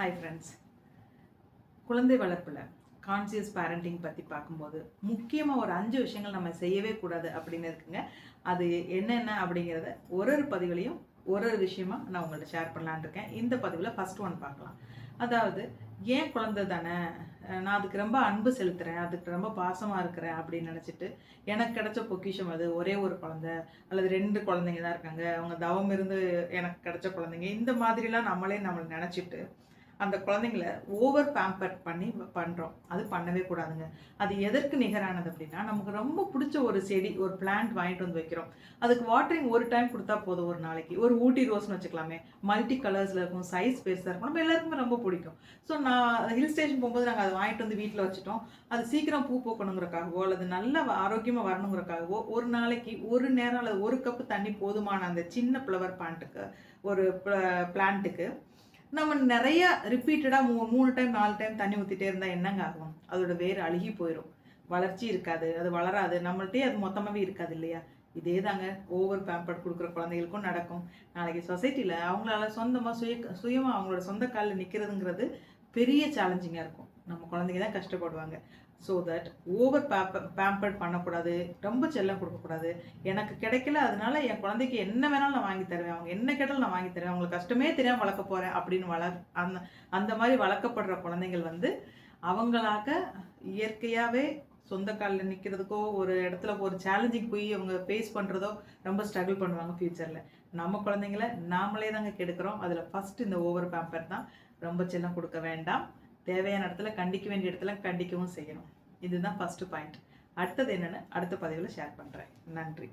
Hi friends, குழந்தை வளர்ப்பில் conscious parenting பற்றி பார்க்கும்போது முக்கியமாக ஒரு 5 விஷயங்கள் நம்ம செய்யவே கூடாது அப்படின்னு இருக்குங்க. அது என்னென்ன அப்படிங்கிறத ஒரு பதிவுலையும் ஒரு விஷயமா நான் உங்கள்கிட்ட ஷேர் பண்ணலான்னு இருக்கேன். இந்த பதிவில் ஃபர்ஸ்ட் ஒன் பார்க்கலாம். அதாவது, ஏன் குழந்தை தானே, நான் அதுக்கு ரொம்ப அன்பு செலுத்துகிறேன், அதுக்கு ரொம்ப பாசமாக இருக்கிறேன் அப்படின்னு நினச்சிட்டு எனக்கு கிடைச்ச பொக்கிஷம் அது ஒரே ஒரு குழந்தை அல்லது 2 குழந்தைங்க தான் இருக்காங்க, அவங்க தவம் இருந்து எனக்கு கிடைச்ச குழந்தைங்க, இந்த மாதிரிலாம் நம்மளை நினச்சிட்டு அந்த குழந்தைங்கள ஓவர் பேம்பர் பண்ணி பண்ணுறோம். அது பண்ணவே கூடாதுங்க. அது எதற்கு நிகரானது அப்படின்னா, நமக்கு ரொம்ப பிடிச்ச ஒரு செடி, ஒரு பிளான்ட் வாங்கிட்டு வந்து வைக்கிறோம். அதுக்கு வாட்டரிங் ஒரு டைம் கொடுத்தா போதும் ஒரு நாளைக்கு. ஒரு ஊட்டி ரோஸ்னு வச்சுக்கலாமே, மல்டி கலர்ஸில் இருக்கும், சைஸ் பெருசாக இருக்கும், நம்ம எல்லாருக்குமே ரொம்ப பிடிக்கும். ஸோ நான் ஹில் ஸ்டேஷன் போகும்போது நாங்கள் அதை வாங்கிட்டு வந்து வீட்டில் வச்சுட்டோம். அது சீக்கிரம் பூ பூக்கணுங்கிறக்காகவோ அல்லது நல்ல ஆரோக்கியமாக வரணுங்கிறக்காகவோ ஒரு நாளைக்கு ஒரு நேரம் அல்லது ஒரு கப்பு தண்ணி போதுமான அந்த சின்ன ஃப்ளவர் பிளான்ட்டுக்கு, ஒரு பிளான்ட்டுக்கு நம்ம நிறைய ரிப்பீட்டடாக 3 டைம் 4 டைம் தண்ணி ஊற்றிட்டே இருந்தால் என்னங்க ஆகும்? அதோட வேர் அழுகி போயிடும், வளர்ச்சி இருக்காது, அது வளராது, நம்மள்ட்டே அது மொத்தமாகவே இருக்காது இல்லையா? இதே தாங்க ஓவர் பேம்பர்ட் கொடுக்குற குழந்தைகளுக்கும் நடக்கும். நாளைக்கு சொசைட்டியில் அவங்களால சொந்தமாக சுயமாக அவங்களோட சொந்த காலில் நிற்கிறதுங்கிறது பெரிய சேலஞ்சிங்காக இருக்கும். நம்ம குழந்தைங்க தான் கஷ்டப்படுவாங்க. ஸோ தட் ஓவர் பேம்பர்ட் பண்ணக்கூடாது, ரொம்ப செல்லம் கொடுக்கக்கூடாது. எனக்கு கிடைக்கல, அதனால என் குழந்தைக்கு என்ன வேணாலும் நான் வாங்கி தருவேன், அவங்க என்ன கேட்டாலும் நான் வாங்கி தருவேன், அவங்களுக்கு கஷ்டமே தெரியாமல் வளர்க்க போகிறேன் அப்படின்னு அந்த அந்த மாதிரி வளர்க்கப்படுற குழந்தைகள் அவங்களாக இயற்கையாகவே சொந்த காலில் நிற்கிறதுக்கோ ஒரு இடத்துல ஒரு சேலஞ்சிங் போய் அவங்க ஃபேஸ் பண்ணுறதோ ரொம்ப ஸ்ட்ரகிள் பண்ணுவாங்க ஃப்யூச்சரில். நம்ம குழந்தைங்கள நாமளே தாங்க கெடுக்கிறோம். அதில் ஃபஸ்ட்டு இந்த ஓவர் பேம்பர் தான். ரொம்ப செல்லம் கொடுக்க வேண்டாம், தேவையான இடத்துல கண்டிக்க வேண்டிய இடத்துல கண்டிக்கவும் செய்யணும். இதுதான் ஃபர்ஸ்ட் பாயிண்ட். அடுத்தது என்னன்னு அடுத்த பதிவில் ஷேர் பண்ணுறேன். நன்றி.